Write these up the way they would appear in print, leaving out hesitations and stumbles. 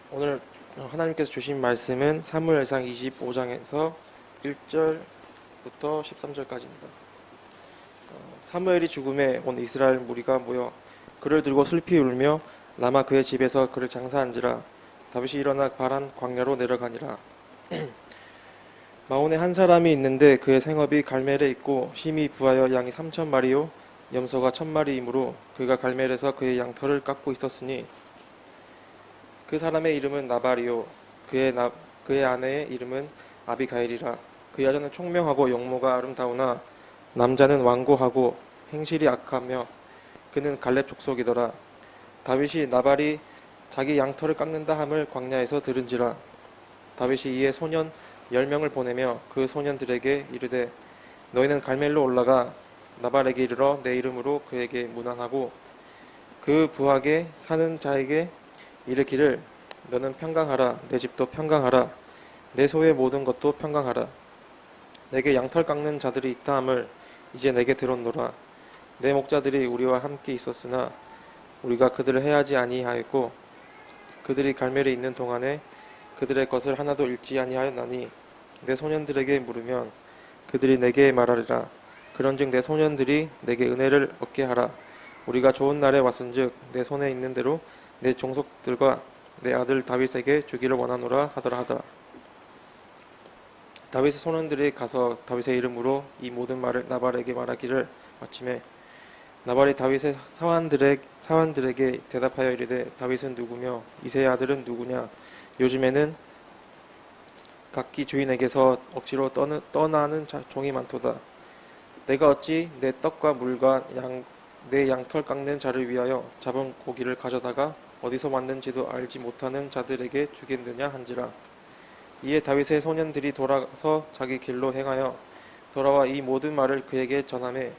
오늘 하나님께서 주신 말씀은 사무엘상 25장에서 1절부터 13절까지입니다. 사무엘이 죽음에 온 이스라엘 무리가 모여 그를 들고 슬피 울며 라마 그의 집에서 그를 장사한지라. 다윗이 일어나 바란 광야로 내려가니라. 마온에 한 사람이 있는데 그의 생업이 갈멜에 있고 심히 부하여 양이 3,000마리요 염소가 1,000마리이므로 그가 갈멜에서 그의 양털을 깎고 있었으니 그 사람의 이름은 나발이요 그의 아내의 이름은 아비가일이라. 그 여자는 총명하고 용모가 아름다우나 남자는 완고하고 행실이 악하며 그는 갈렙 족속이더라. 다윗이 나발이 자기 양털을 깎는다 함을 광야에서 들은지라. 다윗이 이에 소년 10명을 보내며 그 소년들에게 이르되 너희는 갈멜로 올라가 나발에게 이르러 내 이름으로 그에게 문안하고 그 부하게 사는 자에게 이르기를 너는 평강하라. 내 집도 평강하라. 내 소의 모든 것도 평강하라. 내게 양털 깎는 자들이 있다 함을 이제 내게 들었노라. 내 목자들이 우리와 함께 있었으나 우리가 그들을 해하지 아니하였고 그들이 갈멜에 있는 동안에 그들의 것을 하나도 잃지 아니하였나니 내 소년들에게 물으면 그들이 내게 말하리라. 그런즉 내 소년들이 내게 은혜를 얻게 하라. 우리가 좋은 날에 왔은즉 내 손에 있는 대로 내 종속들과 내 아들 다윗에게 주기를 원하노라 하더라 하더라. 다윗의 소년들이 가서 다윗의 이름으로 이 모든 말을 나발에게 말하기를 마침에 나발이 다윗의 사환들에게 대답하여 이르되 다윗은 누구며 이새의 아들은 누구냐. 요즘에는 각기 주인에게서 억지로 떠나는 종이 많도다. 내가 어찌 내 떡과 물과 내 양털 깎는 자를 위하여 잡은 고기를 가져다가 어디서 왔는지도 알지 못하는 자들에게 주겠느냐 한지라. 이에 다윗의 소년들이 돌아서 자기 길로 행하여 돌아와 이 모든 말을 그에게 전하매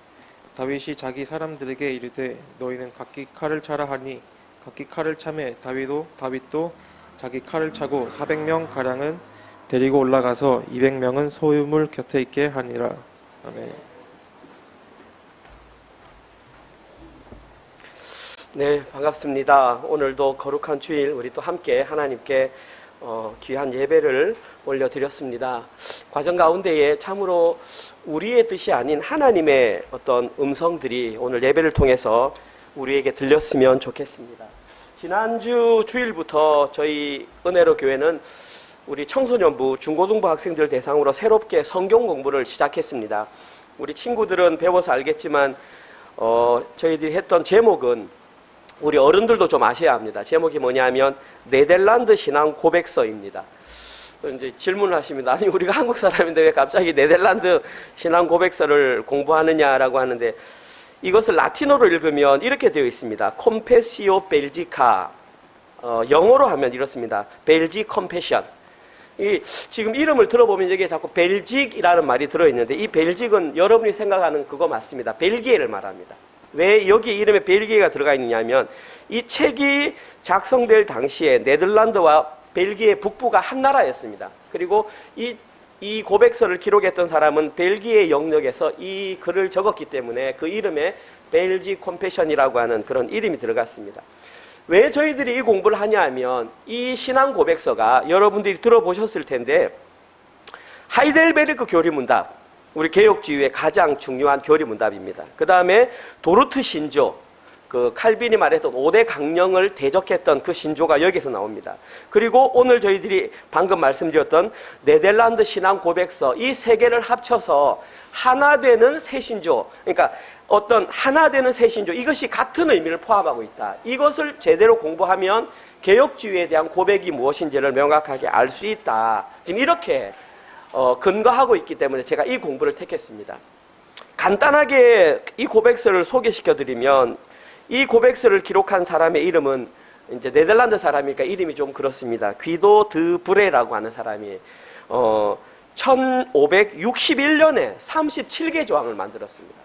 다윗이 자기 사람들에게 이르되 너희는 각기 칼을 차라 하니 각기 칼을 차매 다윗도 자기 칼을 차고 400명 가량은 데리고 올라가서 200명은 소유물 곁에 있게 하니라. 아멘. 네, 반갑습니다. 오늘도 거룩한 주일 우리 또 함께 하나님께 귀한 예배를 올려드렸습니다. 과정 가운데에 참으로 우리의 뜻이 아닌 하나님의 어떤 음성들이 오늘 예배를 통해서 우리에게 들렸으면 좋겠습니다. 지난주 주일부터 저희 은혜로 교회는 우리 청소년부, 중고등부 학생들 대상으로 새롭게 성경 공부를 시작했습니다. 우리 친구들은 배워서 알겠지만 저희들이 했던 제목은 우리 어른들도 좀 아셔야 합니다. 제목이 뭐냐면 네덜란드 신앙 고백서입니다. 이제 질문을 하십니다. 아니 우리가 한국 사람인데 왜 갑자기 네덜란드 신앙 고백서를 공부하느냐라고 하는데 이것을 라틴어로 읽으면 이렇게 되어 있습니다. 컴페시오 벨지카. 영어로 하면 이렇습니다. 벨지 컴패션. 지금 이름을 들어보면 여기에 자꾸 벨직이라는 말이 들어있는데 이 벨직은 여러분이 생각하는 그거 맞습니다. 벨기에를 말합니다. 왜 여기 이름에 벨기에가 들어가 있느냐면 이 책이 작성될 당시에 네덜란드와 벨기에 북부가 한 나라였습니다. 그리고 이 고백서를 기록했던 사람은 벨기에 영역에서 이 글을 적었기 때문에 그 이름에 벨지 컴패션이라고 하는 그런 이름이 들어갔습니다. 왜 저희들이 이 공부를 하냐 하면 이 신앙 고백서가 여러분들이 들어보셨을 텐데 하이델베르크 교리문답, 우리 개혁주의의 가장 중요한 교리문답입니다. 그 다음에 도르트 신조, 그 칼빈이 말했던 5대 강령을 대적했던 그 신조가 여기서 나옵니다. 그리고 오늘 저희들이 방금 말씀드렸던 네덜란드 신앙 고백서, 이 세 개를 합쳐서 하나 되는 새 신조, 그러니까 어떤 하나 되는 새 신조, 이것이 같은 의미를 포함하고 있다. 이것을 제대로 공부하면 개혁주의에 대한 고백이 무엇인지를 명확하게 알 수 있다. 지금 이렇게 근거하고 있기 때문에 제가 이 공부를 택했습니다. 간단하게 이 고백서를 소개시켜드리면 이 고백서를 기록한 사람의 이름은 이제 네덜란드 사람이니까 이름이 좀 그렇습니다. 귀도 드 브레라고 하는 사람이 1561년에 37개 조항을 만들었습니다.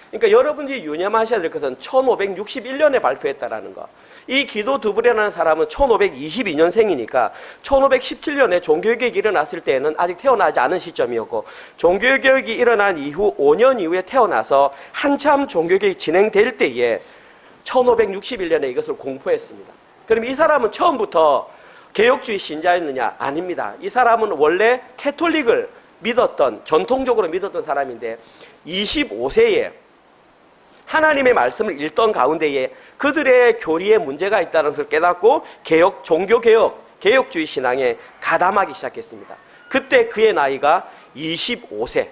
그러니까 여러분들이 유념하셔야 될 것은 1561년에 발표했다라는 거. 이 기도 드브레라는 사람은 1522년생이니까 1517년에 종교개혁이 일어났을 때에는 아직 태어나지 않은 시점이었고 종교개혁이 일어난 이후 5년 이후에 태어나서 한참 종교개혁이 진행될 때에 1561년에 이것을 공포했습니다. 그럼 이 사람은 처음부터 개혁주의 신자였느냐? 아닙니다. 이 사람은 원래 캐톨릭을 믿었던, 전통적으로 믿었던 사람인데 25세에 하나님의 말씀을 읽던 가운데에 그들의 교리에 문제가 있다는 것을 깨닫고 종교개혁주의 신앙에 가담하기 시작했습니다. 그때 그의 나이가 25세.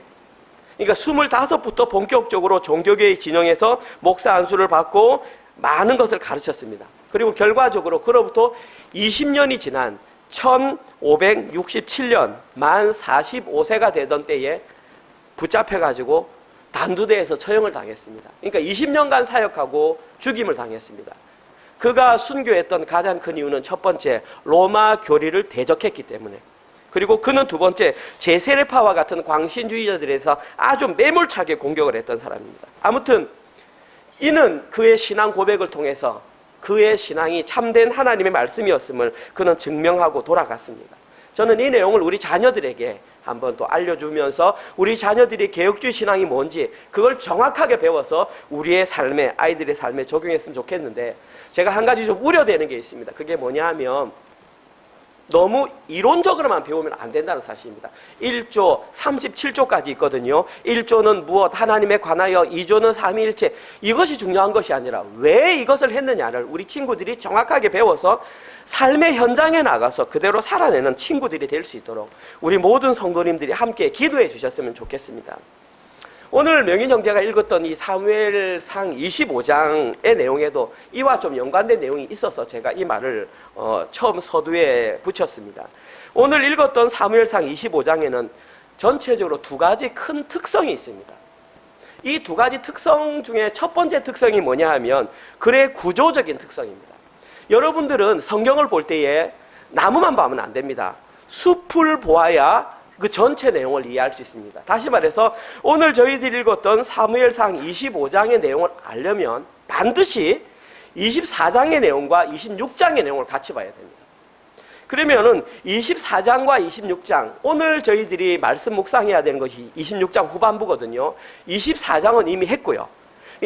그러니까 25부터 본격적으로 종교개혁 진영에서 목사 안수를 받고 많은 것을 가르쳤습니다. 그리고 결과적으로 그로부터 20년이 지난 1567년 만 45세가 되던 때에 붙잡혀가지고 단두대에서 처형을 당했습니다. 그러니까 20년간 사역하고 죽임을 당했습니다. 그가 순교했던 가장 큰 이유는 첫 번째, 로마 교리를 대적했기 때문에, 그리고 그는 두 번째, 제세례파와 같은 광신주의자들에서 아주 매몰차게 공격을 했던 사람입니다. 아무튼 이는 그의 신앙 고백을 통해서 그의 신앙이 참된 하나님의 말씀이었음을 그는 증명하고 돌아갔습니다. 저는 이 내용을 우리 자녀들에게 한번 또 알려주면서 우리 자녀들이 개혁주의 신앙이 뭔지 그걸 정확하게 배워서 우리의 삶에, 아이들의 삶에 적용했으면 좋겠는데, 제가 한 가지 좀 우려되는 게 있습니다. 그게 뭐냐 하면 너무 이론적으로만 배우면 안 된다는 사실입니다. 1조 37조까지 있거든요. 1조는 무엇, 하나님에 관하여, 2조는 삼위일체. 이것이 중요한 것이 아니라 왜 이것을 했느냐를 우리 친구들이 정확하게 배워서 삶의 현장에 나가서 그대로 살아내는 친구들이 될 수 있도록 우리 모든 성도님들이 함께 기도해 주셨으면 좋겠습니다. 오늘 명인 형제가 읽었던 이 사무엘상 25장의 내용에도 이와 좀 연관된 내용이 있어서 제가 이 말을 처음 서두에 붙였습니다. 오늘 읽었던 사무엘상 25장에는 전체적으로 두 가지 큰 특성이 있습니다. 이 두 가지 특성 중에 첫 번째 특성이 뭐냐 하면 글의 구조적인 특성입니다. 여러분들은 성경을 볼 때에 나무만 보면 안 됩니다. 숲을 보아야 그 전체 내용을 이해할 수 있습니다. 다시 말해서 오늘 저희들이 읽었던 사무엘상 25장의 내용을 알려면 반드시 24장의 내용과 26장의 내용을 같이 봐야 됩니다. 그러면은 24장과 26장, 오늘 저희들이 말씀 묵상해야 되는 것이 26장 후반부거든요. 24장은 이미 했고요.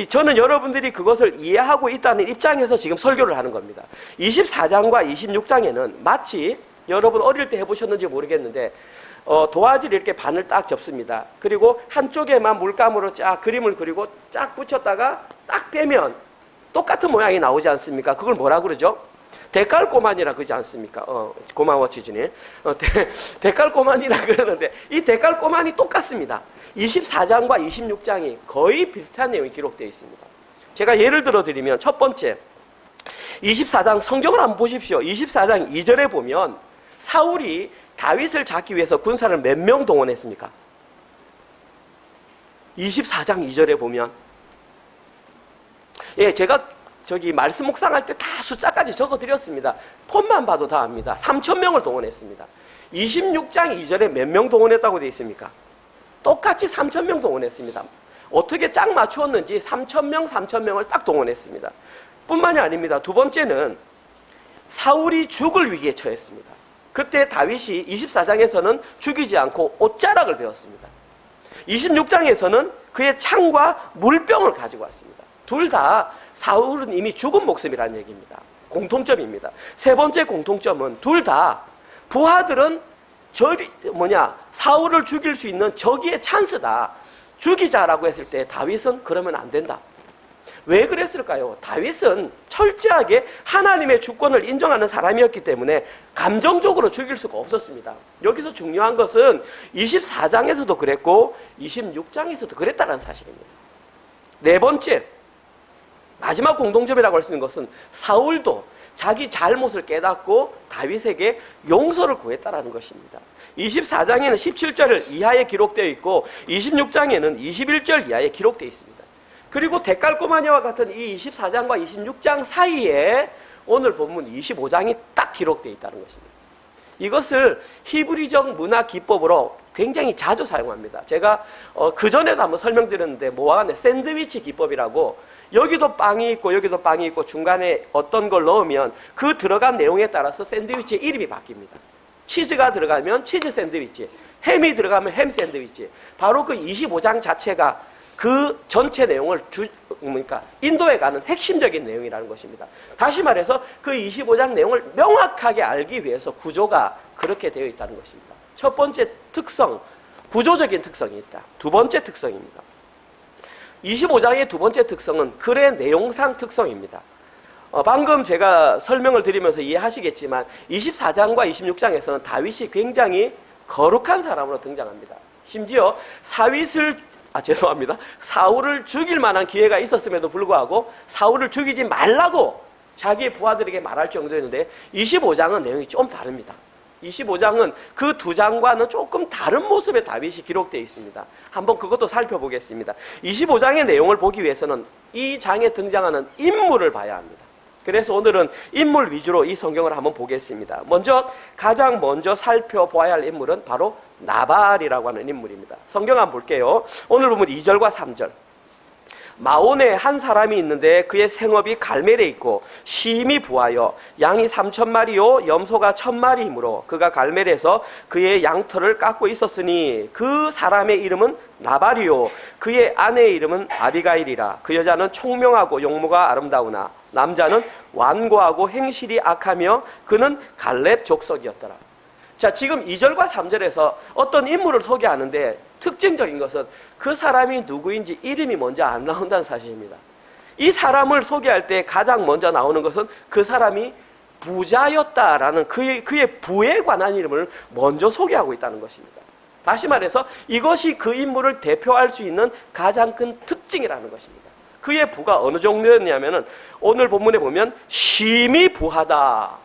저는 여러분들이 그것을 이해하고 있다는 입장에서 지금 설교를 하는 겁니다. 24장과 26장에는 마치 여러분 어릴 때 해보셨는지 모르겠는데 도화지를 이렇게 반을 딱 접습니다. 그리고 한쪽에만 물감으로 쫙 그림을 그리고 쫙 붙였다가 딱 빼면 똑같은 모양이 나오지 않습니까? 그걸 뭐라 그러죠? 데칼코만이라 그러지 않습니까? 고마워 지준이. 데칼코만이라 그러는데 이 데칼코만이 똑같습니다. 24장과 26장이 거의 비슷한 내용이 기록되어 있습니다. 제가 예를 들어 드리면 첫 번째, 24장 성경을 한번 보십시오. 24장 2절에 보면 사울이 다윗을 잡기 위해서 군사를 몇 명 동원했습니까? 24장 2절에 보면, 예, 제가 저기 말씀 묵상할 때 다 숫자까지 적어드렸습니다. 폰만 봐도 다 압니다. 3,000명을 동원했습니다. 26장 2절에 몇 명 동원했다고 되어 있습니까? 똑같이 3,000명 동원했습니다. 어떻게 짝 맞추었는지 3,000명을 딱 동원했습니다. 뿐만이 아닙니다. 두 번째는 사울이 죽을 위기에 처했습니다. 그때 다윗이 24장에서는 죽이지 않고 옷자락을 베었습니다. 26장에서는 그의 창과 물병을 가지고 왔습니다. 둘 다 사울은 이미 죽은 목숨이라는 얘기입니다. 공통점입니다. 세 번째 공통점은 둘 다 부하들은 사울을 죽일 수 있는 적의 찬스다. 죽이자라고 했을 때 다윗은 그러면 안 된다. 왜 그랬을까요? 다윗은 철저하게 하나님의 주권을 인정하는 사람이었기 때문에 감정적으로 죽일 수가 없었습니다. 여기서 중요한 것은 24장에서도 그랬고 26장에서도 그랬다는 사실입니다. 네 번째, 마지막 공동점이라고 할 수 있는 것은 사울도 자기 잘못을 깨닫고 다윗에게 용서를 구했다는 것입니다. 24장에는 17절 이하에 기록되어 있고 26장에는 21절 이하에 기록되어 있습니다. 그리고 데칼코마니아와 같은 이 24장과 26장 사이에 오늘 본문 25장이 딱 기록되어 있다는 것입니다. 이것을 히브리적 문화 기법으로 굉장히 자주 사용합니다. 제가 그전에도 한번 설명드렸는데 모아간의 샌드위치 기법이라고, 여기도 빵이 있고 여기도 빵이 있고 중간에 어떤 걸 넣으면 그 들어간 내용에 따라서 샌드위치의 이름이 바뀝니다. 치즈가 들어가면 치즈 샌드위치, 햄이 들어가면 햄 샌드위치. 바로 그 25장 자체가 그 전체 내용을 그러니까 인도에 가는 핵심적인 내용이라는 것입니다. 다시 말해서 그 25장 내용을 명확하게 알기 위해서 구조가 그렇게 되어 있다는 것입니다. 첫 번째 특성, 구조적인 특성이 있다. 두 번째 특성입니다. 25장의 두 번째 특성은 글의 내용상 특성입니다. 방금 제가 설명을 드리면서 이해하시겠지만 24장과 26장에서는 다윗이 굉장히 거룩한 사람으로 등장합니다. 심지어 사울을 죽일 만한 기회가 있었음에도 불구하고 사울을 죽이지 말라고 자기의 부하들에게 말할 정도였는데 25장은 내용이 좀 다릅니다. 25장은 그 두 장과는 조금 다른 모습의 다윗이 기록되어 있습니다. 한번 그것도 살펴보겠습니다. 25장의 내용을 보기 위해서는 이 장에 등장하는 인물을 봐야 합니다. 그래서 오늘은 인물 위주로 이 성경을 한번 보겠습니다. 가장 먼저 살펴봐야 할 인물은 바로 나발이라고 하는 인물입니다. 성경 한번 볼게요. 오늘 보면 2절과 3절. 마온에 한 사람이 있는데 그의 생업이 갈멜에 있고 심히 부하여 양이 3,000마리요 염소가 1,000마리이므로 그가 갈멜에서 그의 양털을 깎고 있었으니 그 사람의 이름은 나발이요 그의 아내의 이름은 아비가일이라. 그 여자는 총명하고 용모가 아름다우나 남자는 완고하고 행실이 악하며 그는 갈렙 족속이었더라. 자, 지금 2절과 3절에서 어떤 인물을 소개하는데 특징적인 것은 그 사람이 누구인지 이름이 먼저 안 나온다는 사실입니다. 이 사람을 소개할 때 가장 먼저 나오는 것은 그 사람이 부자였다라는 그의 부에 관한 이름을 먼저 소개하고 있다는 것입니다. 다시 말해서 이것이 그 인물을 대표할 수 있는 가장 큰 특징이라는 것입니다. 그의 부가 어느 정도였냐면은 오늘 본문에 보면 심히 부하다.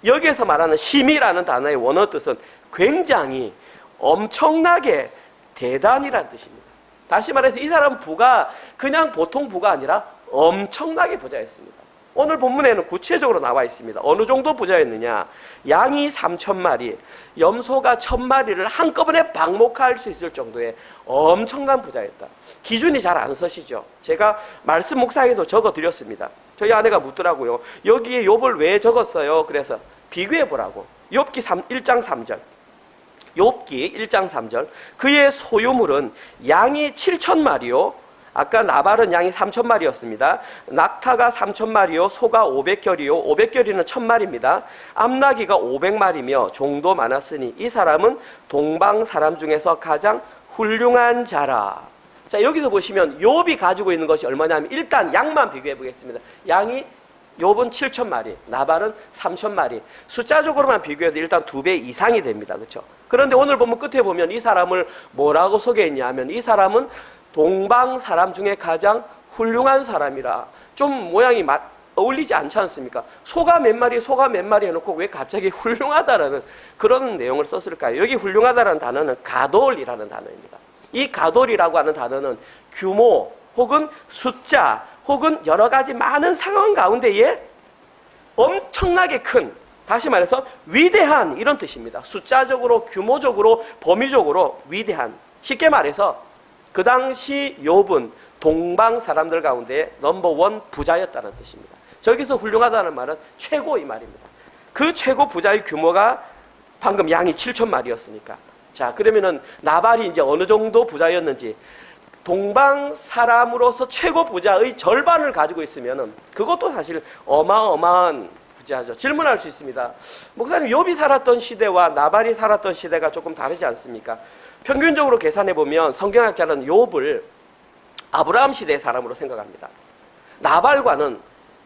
여기에서 말하는 심이라는 단어의 원어 뜻은 굉장히 엄청나게 대단이라는 뜻입니다. 다시 말해서 이 사람 부가 그냥 보통 부가 아니라 엄청나게 부자였습니다. 오늘 본문에는 구체적으로 나와 있습니다. 어느 정도 부자였느냐? 양이 3,000마리, 염소가 1,000마리를 한꺼번에 방목할 수 있을 정도의 엄청난 부자였다. 기준이 잘 안 서시죠? 제가 말씀 묵상에도 적어드렸습니다. 저희 아내가 묻더라고요. 여기에 욥을 왜 적었어요? 그래서 비교해보라고. 욥기 1장 3절. 욥기 1장 3절. 그의 소유물은 양이 7,000마리요. 아까 나발은 양이 3,000마리였습니다. 낙타가 3,000마리요. 소가 500결이요. 500결이는 1,000마리입니다. 암나귀가 500마리며 종도 많았으니 이 사람은 동방 사람 중에서 가장 훌륭한 자라. 자, 여기서 보시면 욥이 가지고 있는 것이 얼마냐면 일단 양만 비교해 보겠습니다. 양이 욥은 7,000마리, 나발은 3,000마리. 숫자적으로만 비교해도 일단 2배 이상이 됩니다. 그렇죠? 그런데 오늘 보면 끝에 보면 이 사람을 뭐라고 소개했냐 하면 이 사람은 동방 사람 중에 가장 훌륭한 사람이라. 좀 모양이 어울리지 않지 않습니까? 소가 몇 마리 해놓고 왜 갑자기 훌륭하다라는 그런 내용을 썼을까요? 여기 훌륭하다라는 단어는 가돌이라는 단어입니다. 이 가돌이라고 하는 단어는 규모 혹은 숫자 혹은 여러 가지 많은 상황 가운데에 엄청나게 큰, 다시 말해서 위대한 이런 뜻입니다. 숫자적으로, 규모적으로, 범위적으로 위대한. 쉽게 말해서 그 당시 욥은 동방 사람들 가운데 넘버원 부자였다는 뜻입니다. 저기서 훌륭하다는 말은 최고 이 말입니다. 그 최고 부자의 규모가 방금 양이 7,000마리였으니까. 자, 그러면은 나발이 이제 어느 정도 부자였는지 동방 사람으로서 최고 부자의 절반을 가지고 있으면은 그것도 사실 어마어마한 부자죠. 질문할 수 있습니다. 목사님, 욥이 살았던 시대와 나발이 살았던 시대가 조금 다르지 않습니까? 평균적으로 계산해 보면 성경학자는 욥을 아브라함 시대의 사람으로 생각합니다. 나발과는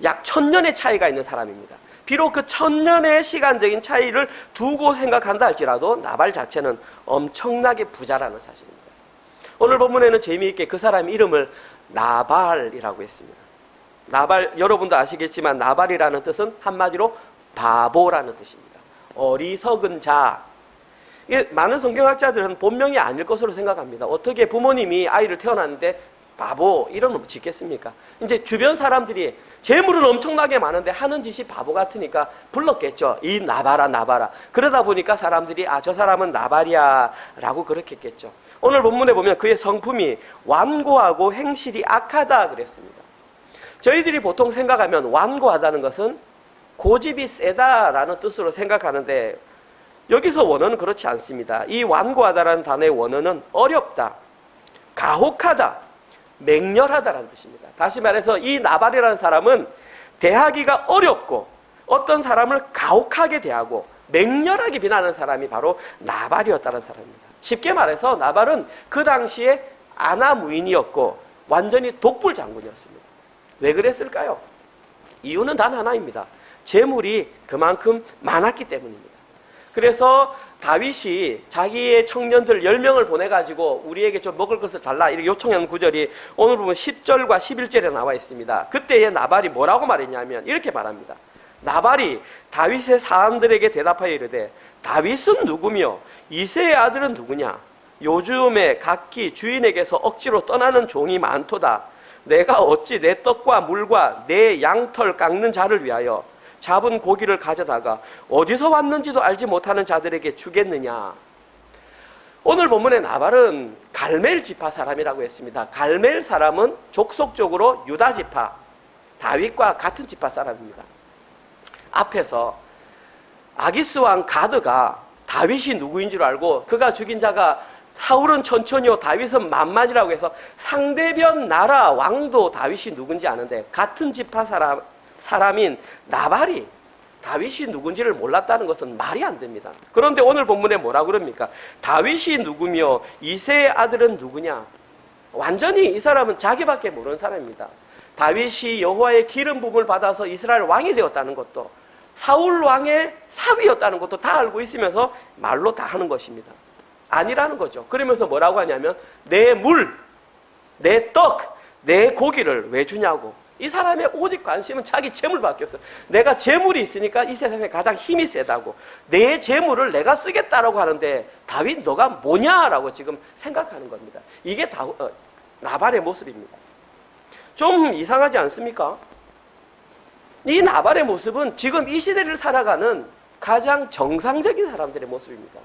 약 1,000년의 차이가 있는 사람입니다. 비록 그 1,000년의 시간적인 차이를 두고 생각한다 할지라도 나발 자체는 엄청나게 부자라는 사실입니다. 오늘 본문에는 재미있게 그 사람 이름을 나발이라고 했습니다. 나발, 여러분도 아시겠지만 나발이라는 뜻은 한마디로 바보라는 뜻입니다. 어리석은 자. 이게 많은 성경학자들은 본명이 아닐 것으로 생각합니다. 어떻게 부모님이 아이를 태어났는데 바보 이름을 짓겠습니까? 이제 주변 사람들이 재물은 엄청나게 많은데 하는 짓이 바보 같으니까 불렀겠죠. 이 나발아. 그러다 보니까 사람들이 저 사람은 나발이야 라고 그렇게 했겠죠. 오늘 본문에 보면 그의 성품이 완고하고 행실이 악하다 그랬습니다. 저희들이 보통 생각하면 완고하다는 것은 고집이 세다라는 뜻으로 생각하는데 여기서 원어는 그렇지 않습니다. 이 완고하다라는 단어의 원어는 어렵다, 가혹하다, 맹렬하다라는 뜻입니다. 다시 말해서 이 나발이라는 사람은 대하기가 어렵고 어떤 사람을 가혹하게 대하고 맹렬하게 비난하는 사람이 바로 나발이었다는 사람입니다. 쉽게 말해서 나발은 그 당시에 아나무인이었고 완전히 독불 장군이었습니다. 왜 그랬을까요? 이유는 단 하나입니다. 재물이 그만큼 많았기 때문입니다. 그래서 다윗이 자기의 청년들 10명을 보내가지고 우리에게 좀 먹을 것을 잘라 이렇게 요청하는 구절이 오늘 보면 10절과 11절에 나와 있습니다. 그때의 나발이 뭐라고 말했냐면 이렇게 말합니다. 나발이 다윗의 사람들에게 대답하여 이르되 다윗은 누구며 이새의 아들은 누구냐? 요즘에 각기 주인에게서 억지로 떠나는 종이 많도다. 내가 어찌 내 떡과 물과 내 양털 깎는 자를 위하여 잡은 고기를 가져다가 어디서 왔는지도 알지 못하는 자들에게 주겠느냐. 오늘 본문의 나발은 갈멜 지파 사람이라고 했습니다. 갈멜 사람은 족속적으로 유다 지파, 다윗과 같은 지파 사람입니다. 앞에서 아기스 왕 가드가 다윗이 누구인 줄 알고 그가 죽인 자가 사울은 천천히요 다윗은 만만이라고 해서 상대변 나라 왕도 다윗이 누군지 아는데 같은 지파 사람인 나발이 다윗이 누군지를 몰랐다는 것은 말이 안 됩니다. 그런데 오늘 본문에 뭐라 그럽니까? 다윗이 누구며 이새의 아들은 누구냐? 완전히 이 사람은 자기밖에 모르는 사람입니다. 다윗이 여호와의 기름 부음을 받아서 이스라엘 왕이 되었다는 것도 사울 왕의 사위였다는 것도 다 알고 있으면서 말로 다 하는 것입니다. 아니라는 거죠. 그러면서 뭐라고 하냐면 내 물, 내 떡, 내 고기를 왜 주냐고. 이 사람의 오직 관심은 자기 재물밖에 없어요. 내가 재물이 있으니까 이 세상에 가장 힘이 세다고. 내 재물을 내가 쓰겠다라고 하는데 다윗 너가 뭐냐라고 지금 생각하는 겁니다. 이게 나발의 모습입니다. 좀 이상하지 않습니까? 이 나발의 모습은 지금 이 시대를 살아가는 가장 정상적인 사람들의 모습입니다.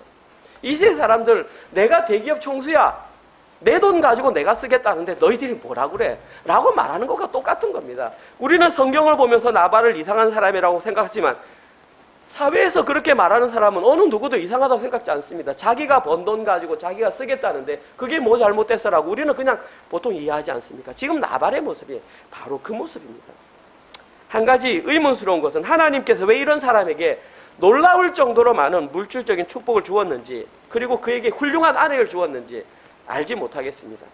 이 시대 사람들 내가 대기업 총수야. 내 돈 가지고 내가 쓰겠다는데 너희들이 뭐라 그래? 라고 말하는 것과 똑같은 겁니다. 우리는 성경을 보면서 나발을 이상한 사람이라고 생각하지만 사회에서 그렇게 말하는 사람은 어느 누구도 이상하다고 생각지 않습니다. 자기가 번 돈 가지고 자기가 쓰겠다는데 그게 뭐 잘못됐어라고 우리는 그냥 보통 이해하지 않습니까? 지금 나발의 모습이 바로 그 모습입니다. 한 가지 의문스러운 것은 하나님께서 왜 이런 사람에게 놀라울 정도로 많은 물질적인 축복을 주었는지 그리고 그에게 훌륭한 아내를 주었는지 알지 못하겠습니다.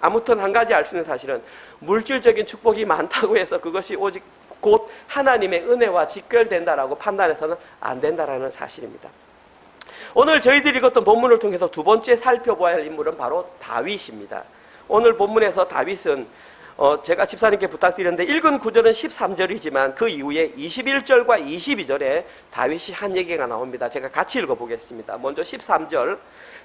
아무튼 한 가지 알 수 있는 사실은 물질적인 축복이 많다고 해서 그것이 오직 곧 하나님의 은혜와 직결된다라고 판단해서는 안 된다라는 사실입니다. 오늘 저희들이 읽었던 본문을 통해서 두 번째 살펴봐야 할 인물은 바로 다윗입니다. 오늘 본문에서 다윗은 제가 집사님께 부탁드렸는데 읽은 구절은 13절이지만 그 이후에 21절과 22절에 다윗이 한 얘기가 나옵니다. 제가 같이 읽어보겠습니다. 먼저 13절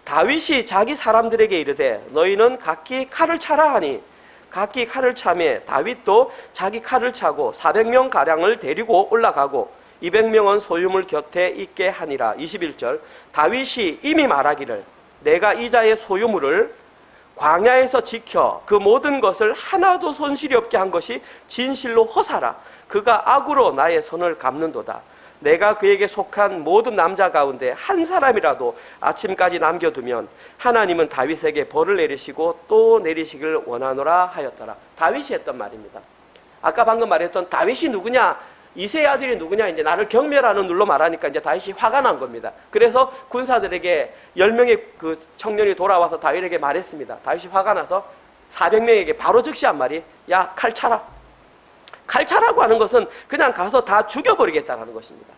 다윗이 자기 사람들에게 이르되 너희는 각기 칼을 차라 하니 각기 칼을 차매 다윗도 자기 칼을 차고 400명가량을 데리고 올라가고 200명은 소유물 곁에 있게 하니라. 21절 다윗이 이미 말하기를 내가 이 자의 소유물을 광야에서 지켜 그 모든 것을 하나도 손실이 없게 한 것이 진실로 허사라. 그가 악으로 나의 선을 갚는도다. 내가 그에게 속한 모든 남자 가운데 한 사람이라도 아침까지 남겨두면 하나님은 다윗에게 벌을 내리시고 또 내리시길 원하노라 하였더라. 다윗이 했던 말입니다. 아까 방금 말했던 다윗이 누구냐? 이새의 아들이 누구냐? 이제 나를 경멸하는 눌로 말하니까 이제 다윗이 화가 난 겁니다. 그래서 군사들에게 10명의 그 청년이 돌아와서 다윗에게 말했습니다. 다윗이 화가 나서 400명에게 바로 즉시 한 말이 야, 칼 차라. 칼 차라고 하는 것은 그냥 가서 다 죽여버리겠다는 것입니다.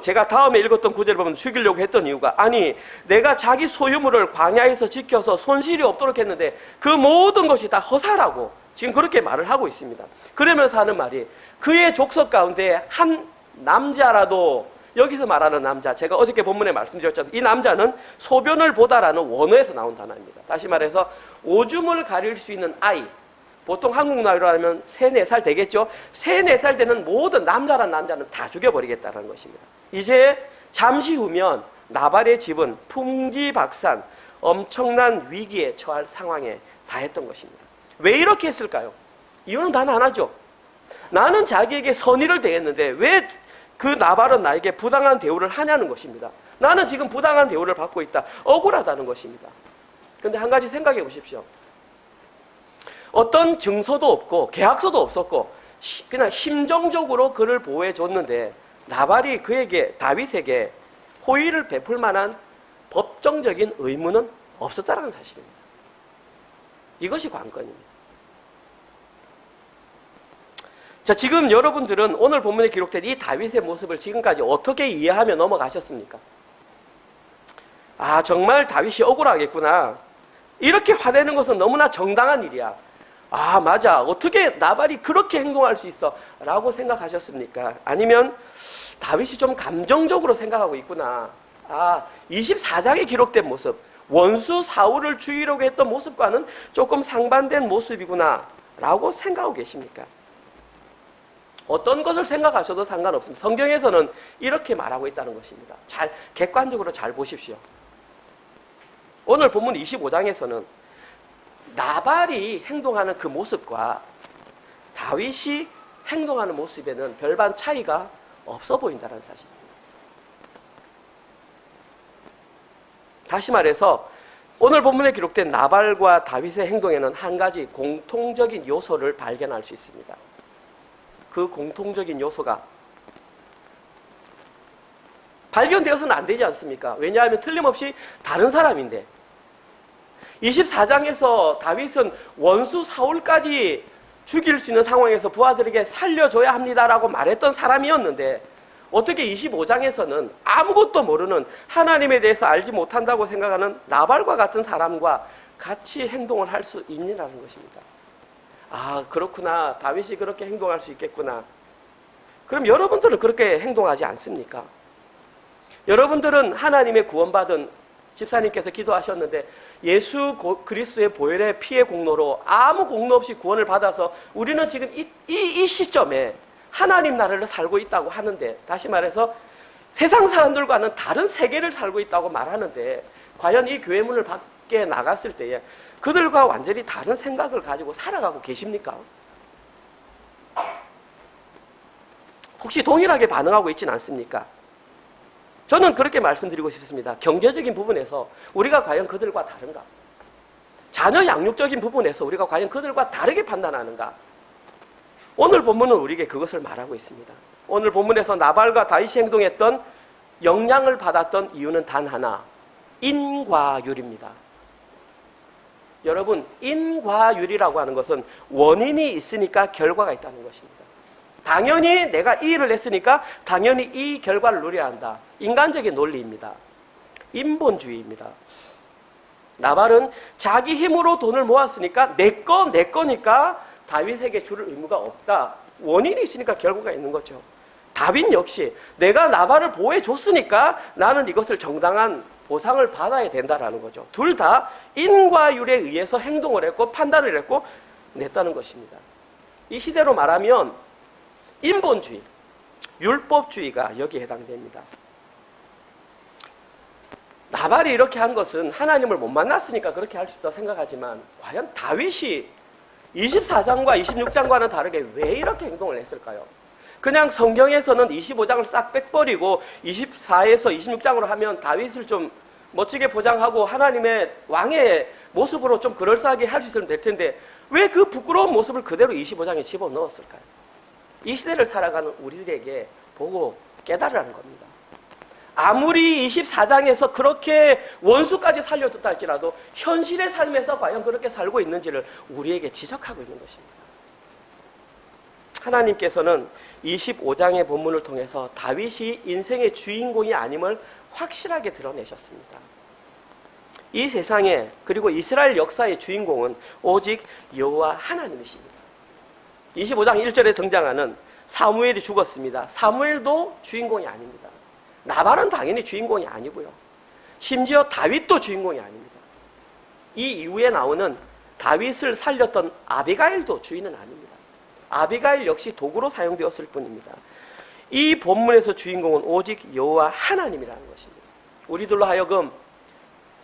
제가 다음에 읽었던 구절을 보면 죽이려고 했던 이유가 아니 내가 자기 소유물을 광야에서 지켜서 손실이 없도록 했는데 그 모든 것이 다 허사라고 지금 그렇게 말을 하고 있습니다. 그러면서 하는 말이 그의 족속 가운데 한 남자라도 여기서 말하는 남자 제가 어저께 본문에 말씀드렸잖아요. 이 남자는 소변을 보다라는 원어에서 나온 단어입니다. 다시 말해서 오줌을 가릴 수 있는 아이 보통 한국 나이로 하면 3, 4살 되겠죠. 3, 4살 되는 모든 남자란 남자는 다 죽여버리겠다는 것입니다. 이제 잠시 후면 나발의 집은 풍지박산 엄청난 위기에 처할 상황에 다했던 것입니다. 왜 이렇게 했을까요? 이유는 단 하나죠. 나는 자기에게 선의를 대했는데 왜 그 나발은 나에게 부당한 대우를 하냐는 것입니다. 나는 지금 부당한 대우를 받고 있다. 억울하다는 것입니다. 그런데 한 가지 생각해 보십시오. 어떤 증서도 없고 계약서도 없었고 그냥 심정적으로 그를 보호해 줬는데 나발이 그에게 다윗에게 호의를 베풀 만한 법정적인 의무는 없었다는 사실입니다. 이것이 관건입니다. 자, 지금 여러분들은 오늘 본문에 기록된 이 다윗의 모습을 지금까지 어떻게 이해하며 넘어가셨습니까? 아, 정말 다윗이 억울하겠구나. 이렇게 화내는 것은 너무나 정당한 일이야. 아, 맞아. 어떻게 나발이 그렇게 행동할 수 있어? 라고 생각하셨습니까? 아니면 다윗이 좀 감정적으로 생각하고 있구나. 아, 24장에 기록된 모습, 원수 사울을 죽이려고 했던 모습과는 조금 상반된 모습이구나 라고 생각하고 계십니까? 어떤 것을 생각하셔도 상관없습니다. 성경에서는 이렇게 말하고 있다는 것입니다. 잘 객관적으로 잘 보십시오. 오늘 본문 25장에서는 나발이 행동하는 그 모습과 다윗이 행동하는 모습에는 별반 차이가 없어 보인다는 사실입니다. 다시 말해서 오늘 본문에 기록된 나발과 다윗의 행동에는 한 가지 공통적인 요소를 발견할 수 있습니다. 그 공통적인 요소가 발견되어서는 안 되지 않습니까? 왜냐하면 틀림없이 다른 사람인데 24장에서 다윗은 원수 사울까지 죽일 수 있는 상황에서 부하들에게 살려줘야 합니다라고 말했던 사람이었는데 어떻게 25장에서는 아무것도 모르는 하나님에 대해서 알지 못한다고 생각하는 나발과 같은 사람과 같이 행동을 할 수 있느냐는 것입니다. 아, 그렇구나. 다윗이 그렇게 행동할 수 있겠구나. 그럼 여러분들은 그렇게 행동하지 않습니까? 여러분들은 하나님의 구원받은 집사님께서 기도하셨는데 예수 그리스도의 보혈의 피의 공로로 아무 공로 없이 구원을 받아서 우리는 지금 이 시점에 하나님 나라를 살고 있다고 하는데, 다시 말해서 세상 사람들과는 다른 세계를 살고 있다고 말하는데 과연 이 교회 문을 밖에 나갔을 때에 그들과 완전히 다른 생각을 가지고 살아가고 계십니까? 혹시 동일하게 반응하고 있지는 않습니까? 저는 그렇게 말씀드리고 싶습니다. 경제적인 부분에서 우리가 과연 그들과 다른가? 자녀 양육적인 부분에서 우리가 과연 그들과 다르게 판단하는가? 오늘 본문은 우리에게 그것을 말하고 있습니다. 오늘 본문에서 나발과 다윗이 행동했던 영향을 받았던 이유는 단 하나, 인과율입니다. 여러분, 인과율이라고 하는 것은 원인이 있으니까 결과가 있다는 것입니다. 당연히 내가 이 일을 했으니까 당연히 이 결과를 누려야 한다. 인간적인 논리입니다. 인본주의입니다. 나발은 자기 힘으로 돈을 모았으니까 내 거니까 다윗에게 줄 의무가 없다. 원인이 있으니까 결과가 있는 거죠. 다윗 역시 내가 나발을 보호해 줬으니까 나는 이것을 정당한 보상을 받아야 된다라는 거죠. 둘 다 인과율에 의해서 행동을 했고 판단을 했고 냈다는 것입니다. 이 시대로 말하면 인본주의, 율법주의가 여기에 해당됩니다. 나발이 이렇게 한 것은 하나님을 못 만났으니까 그렇게 할 수 있다고 생각하지만 과연 다윗이 24장과 26장과는 다르게 왜 이렇게 행동을 했을까요? 그냥 성경에서는 25장을 싹 빼버리고 24에서 26장으로 하면 다윗을 좀 멋지게 포장하고 하나님의 왕의 모습으로 좀 그럴싸하게 할 수 있으면 될 텐데 왜 그 부끄러운 모습을 그대로 25장에 집어넣었을까요? 이 시대를 살아가는 우리들에게 보고 깨달으라는 겁니다. 아무리 24장에서 그렇게 원수까지 살려줬다 할지라도 현실의 삶에서 과연 그렇게 살고 있는지를 우리에게 지적하고 있는 것입니다. 하나님께서는 25장의 본문을 통해서 다윗이 인생의 주인공이 아님을 확실하게 드러내셨습니다. 이 세상에 그리고 이스라엘 역사의 주인공은 오직 여호와 하나님이십니다. 25장 1절에 등장하는 사무엘이 죽었습니다. 사무엘도 주인공이 아닙니다. 나발은 당연히 주인공이 아니고요. 심지어 다윗도 주인공이 아닙니다. 이 이후에 나오는 다윗을 살렸던 아비가일도 주인은 아닙니다. 아비가일 역시 도구로 사용되었을 뿐입니다. 이 본문에서 주인공은 오직 여호와 하나님이라는 것입니다. 우리들로 하여금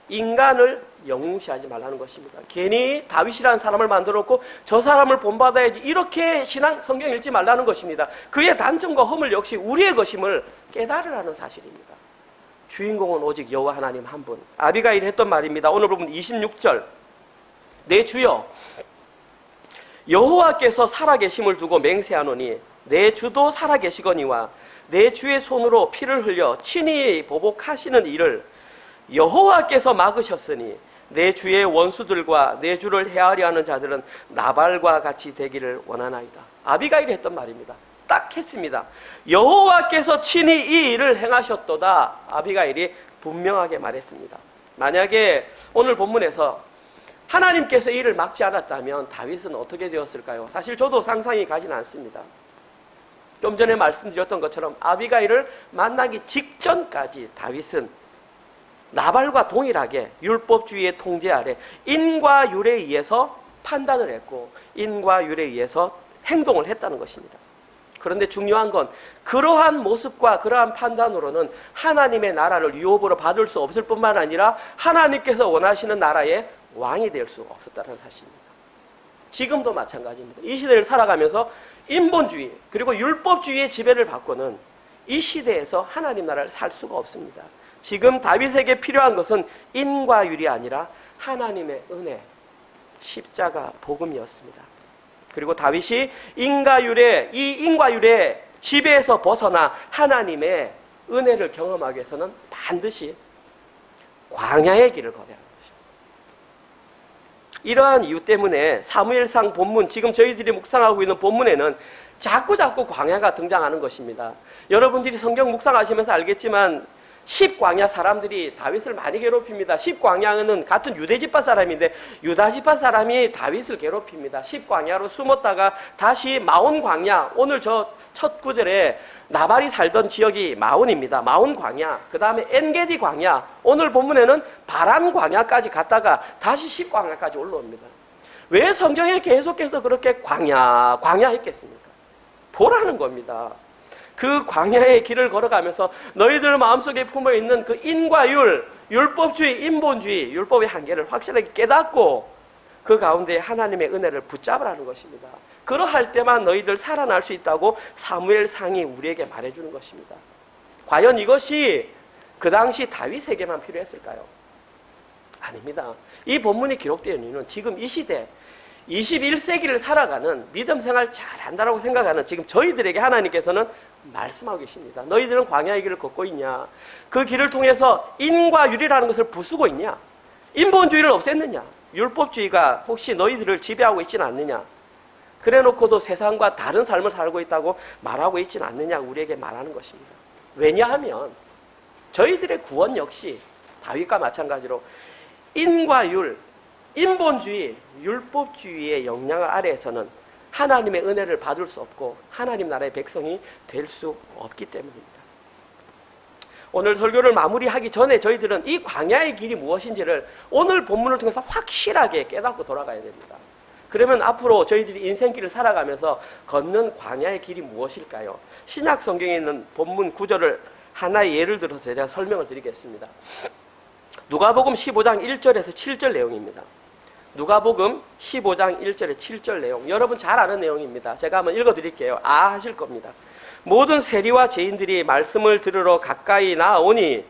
인간을 영웅시하지 말라는 것입니다. 괜히 다윗이라는 사람을 만들었고 저 사람을 본받아야지 이렇게 신앙 성경 읽지 말라는 것입니다. 그의 단점과 허물 역시 우리의 것임을 깨달으라는 사실입니다. 주인공은 오직 여호와 하나님 한 분. 아비가일이 했던 말입니다. 오늘 보면 26절 내 주여 여호와께서 살아계심을 두고 맹세하노니 내 주도 살아계시거니와 내 주의 손으로 피를 흘려 친히 보복하시는 일을 여호와께서 막으셨으니 내 주의 원수들과 내 주를 해하려 하는 자들은 나발과 같이 되기를 원하나이다. 아비가일이 했던 말입니다. 딱 했습니다. 여호와께서 친히 이 일을 행하셨도다. 아비가일이 분명하게 말했습니다. 만약에 오늘 본문에서 하나님께서 이 일을 막지 않았다면 다윗은 어떻게 되었을까요? 사실 저도 상상이 가진 않습니다. 좀 전에 말씀드렸던 것처럼 아비가일을 만나기 직전까지 다윗은 나발과 동일하게 율법주의의 통제 아래 인과 율에 의해서 판단을 했고 인과 율에 의해서 행동을 했다는 것입니다. 그런데 중요한 건 그러한 모습과 그러한 판단으로는 하나님의 나라를 유업으로 받을 수 없을 뿐만 아니라 하나님께서 원하시는 나라의 왕이 될 수 없었다는 사실입니다. 지금도 마찬가지입니다. 이 시대를 살아가면서 인본주의 그리고 율법주의의 지배를 받고는 이 시대에서 하나님 나라를 살 수가 없습니다. 지금 다윗에게 필요한 것은 인과 율이 아니라 하나님의 은혜, 십자가 복음이었습니다. 그리고 다윗이 이 인과율의 지배에서 벗어나 하나님의 은혜를 경험하기 위해서는 반드시 광야의 길을 걸어야 합니다. 이러한 이유 때문에 사무엘상 본문, 지금 저희들이 묵상하고 있는 본문에는 자꾸 광야가 등장하는 것입니다. 여러분들이 성경 묵상하시면서 알겠지만 10광야 사람들이 다윗을 많이 괴롭힙니다. 10광야는 같은 유대지파 사람인데 유다지파 사람이 다윗을 괴롭힙니다. 10광야로 숨었다가 다시 마온광야, 오늘 저 첫 구절에 나발이 살던 지역이 마온입니다. 마온광야, 그 다음에 엔게디 광야, 오늘 본문에는 바란 광야까지 갔다가 다시 10광야까지 올라옵니다. 왜 성경에 계속해서 그렇게 광야 했겠습니까? 보라는 겁니다. 그 광야의 길을 걸어가면서 너희들 마음속에 품어있는 그 인과 율법주의, 인본주의, 율법의 한계를 확실하게 깨닫고 그 가운데 하나님의 은혜를 붙잡으라는 것입니다. 그러할 때만 너희들 살아날 수 있다고 사무엘상이 우리에게 말해주는 것입니다. 과연 이것이 그 당시 다윗에게만 필요했을까요? 아닙니다. 이 본문이 기록되어 있는 지금 이 시대 21세기를 살아가는 믿음 생활 잘한다라고 생각하는 지금 저희들에게 하나님께서는 말씀하고 계십니다. 너희들은 광야의 길을 걷고 있냐? 그 길을 통해서 인과 율이라는 것을 부수고 있냐? 인본주의를 없앴느냐? 율법주의가 혹시 너희들을 지배하고 있지는 않느냐? 그래놓고도 세상과 다른 삶을 살고 있다고 말하고 있지는 않느냐? 우리에게 말하는 것입니다. 왜냐하면 저희들의 구원 역시 다윗과 마찬가지로 인과 율, 인본주의, 율법주의의 영향 아래에서는 하나님의 은혜를 받을 수 없고 하나님 나라의 백성이 될 수 없기 때문입니다. 오늘 설교를 마무리하기 전에 저희들은 이 광야의 길이 무엇인지를 오늘 본문을 통해서 확실하게 깨닫고 돌아가야 됩니다. 그러면 앞으로 저희들이 인생길을 살아가면서 걷는 광야의 길이 무엇일까요? 신약 성경에 있는 본문 구절을 하나의 예를 들어서 제가 설명을 드리겠습니다. 누가복음 15장 1절에서 7절 내용입니다. 누가복음 15장 1절에 7절 내용, 여러분 잘 아는 내용입니다. 제가 한번 읽어드릴게요. 하실 겁니다. 모든 세리와 죄인들이 말씀을 들으러 가까이 나오니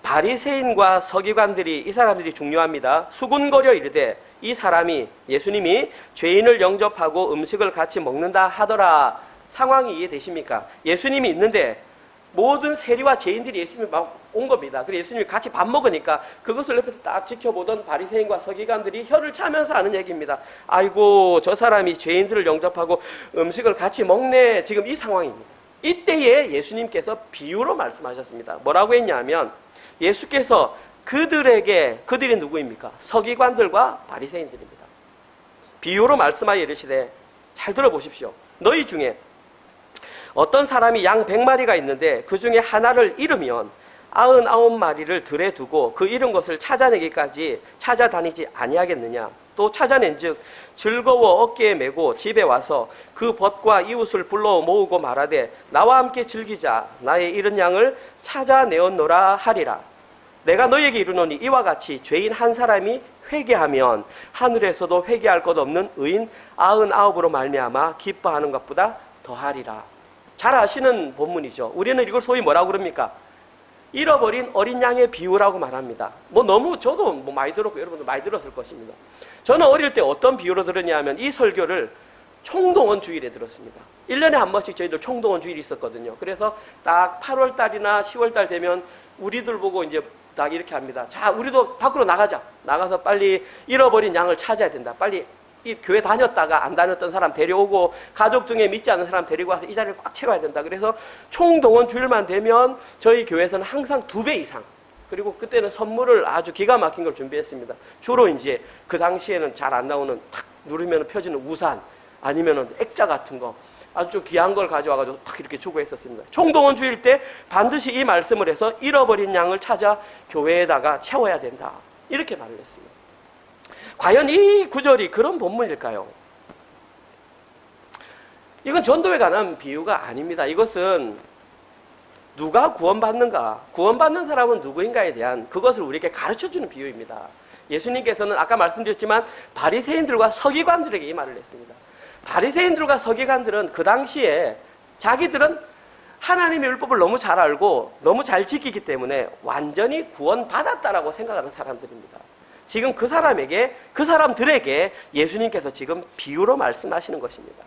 바리새인과 서기관들이, 이 사람들이 중요합니다, 수군거려 이르되 이 사람이, 예수님이 죄인을 영접하고 음식을 같이 먹는다 하더라. 상황이 이해되십니까? 예수님이 있는데 모든 세리와 죄인들이 예수님이 막 온 겁니다. 그래서 예수님이 같이 밥 먹으니까 그것을 옆에서 딱 지켜보던 바리새인과 서기관들이 혀를 차면서 하는 얘기입니다. 아이고, 저 사람이 죄인들을 영접하고 음식을 같이 먹네. 지금 이 상황입니다. 이때에 예수님께서 비유로 말씀하셨습니다. 뭐라고 했냐면 예수께서 그들이 누구입니까? 서기관들과 바리새인들입니다. 비유로 말씀하여 이르시되, 잘 들어보십시오. 너희 중에 어떤 사람이 양 100마리가 있는데 그 중에 하나를 잃으면 99마리를 들에 두고 그 잃은 것을 찾아내기까지 찾아다니지 아니하겠느냐? 또 찾아낸 즉 즐거워 어깨에 메고 집에 와서 그 벗과 이웃을 불러 모으고 말하되 나와 함께 즐기자, 나의 잃은 양을 찾아내었노라 하리라. 내가 너희에게 이르노니 이와 같이 죄인 한 사람이 회개하면 하늘에서도 회개할 것 없는 의인 99으로 말미암아 기뻐하는 것보다 더하리라. 잘 아시는 본문이죠. 우리는 이걸 소위 뭐라고 그럽니까? 잃어버린 어린 양의 비유라고 말합니다. 저도 많이 들었고 여러분도 많이 들었을 것입니다. 저는 어릴 때 어떤 비유로 들었냐 하면 이 설교를 총동원 주일에 들었습니다. 1년에 한 번씩 저희들 총동원 주일이 있었거든요. 그래서 딱 8월 달이나 10월 달 되면 우리들 보고 이제 딱 이렇게 합니다. 자, 우리도 밖으로 나가자. 나가서 빨리 잃어버린 양을 찾아야 된다. 빨리 이 교회 다녔다가 안 다녔던 사람 데려오고 가족 중에 믿지 않는 사람 데리고 와서 이 자리를 꽉 채워야 된다. 그래서 총동원 주일만 되면 저희 교회에서는 항상 2배 이상, 그리고 그때는 선물을 아주 기가 막힌 걸 준비했습니다. 주로 이제 그 당시에는 잘 안 나오는 탁 누르면 펴지는 우산, 아니면은 액자 같은 거 아주 귀한 걸 가져와가지고 탁 이렇게 주고 했었습니다. 총동원 주일 때 반드시 이 말씀을 해서 잃어버린 양을 찾아 교회에다가 채워야 된다. 이렇게 말을 했습니다. 과연 이 구절이 그런 본문일까요? 이건 전도에 관한 비유가 아닙니다. 이것은 누가 구원받는가, 구원받는 사람은 누구인가에 대한 그것을 우리에게 가르쳐주는 비유입니다. 예수님께서는 아까 말씀드렸지만 바리새인들과 서기관들에게 이 말을 했습니다. 바리새인들과 서기관들은 그 당시에 자기들은 하나님의 율법을 너무 잘 알고 너무 잘 지키기 때문에 완전히 구원받았다라고 생각하는 사람들입니다. 지금 그 사람들에게 예수님께서 지금 비유로 말씀하시는 것입니다.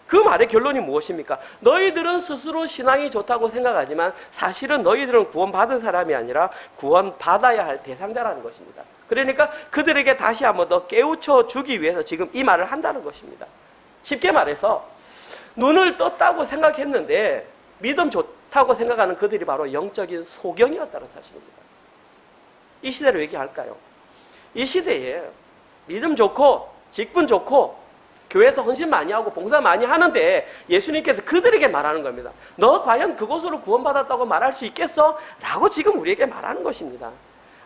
그 말의 결론이 무엇입니까? 너희들은 스스로 신앙이 좋다고 생각하지만 사실은 너희들은 구원받은 사람이 아니라 구원받아야 할 대상자라는 것입니다. 그러니까 그들에게 다시 한번 더 깨우쳐 주기 위해서 지금 이 말을 한다는 것입니다. 쉽게 말해서 눈을 떴다고 생각했는데 믿음 좋다고 생각하는 그들이 바로 영적인 소경이었다는 사실입니다. 이 시대로 얘기할까요? 이 시대에 믿음 좋고 직분 좋고 교회에서 헌신 많이 하고 봉사 많이 하는데 예수님께서 그들에게 말하는 겁니다. 너 과연 그곳으로 구원받았다고 말할 수 있겠어? 라고 지금 우리에게 말하는 것입니다.